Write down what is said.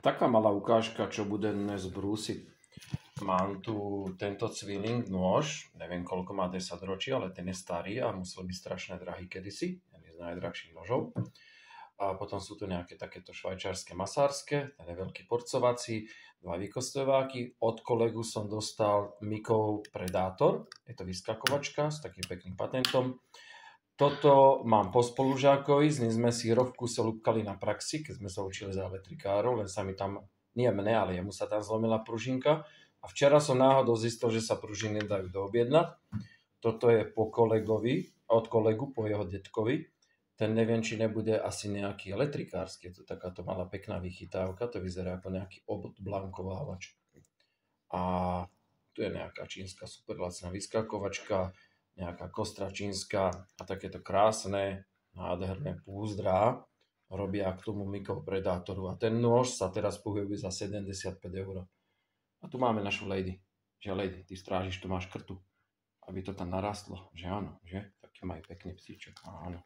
Taká malá ukážka, čo bude dnes brúsiť. Mám tu tento cviling nôž, neviem koľko má 10 ročí, ale ten je starý a musel byť strašne drahý kedysi, jeden z najdrahších nožov. A potom sú tu nejaké takéto švajčiarske masárske, ten je veľký porcovací, dva vykostováky. Od kolegu som dostal Mikov Predátor, je to vyskakovačka s takým pekným patentom. Toto mám po spolužiakovi, s ním sme si rok v kuse lúpkali na praxi, keď sme sa učili za elektrikárov, len sa mi tam, nie mne, ale jemu sa tam zlomila pružinka. A včera som náhodou zistil, že sa pružiny dajú doobjednať. Toto je po kolegovi, od kolegu po jeho detkovi. Ten neviem, či nebude asi nejaký elektrikársky, je to takáto malá pekná vychytávka, to vyzerá ako nejaký odblankovávač. A tu je nejaká čínska super lacná vyskakovačka, nejaká kostra čínska a takéto krásne, nádherné púzdra robia k tomu Mikov Predátoru. A ten nôž sa teraz pohybuje za 75 eur. A tu máme našu lady. Že lady, ty strážiš, tu máš krtu, aby to tam narastlo. Že áno, že? Taký majú pekný psíček. Áno.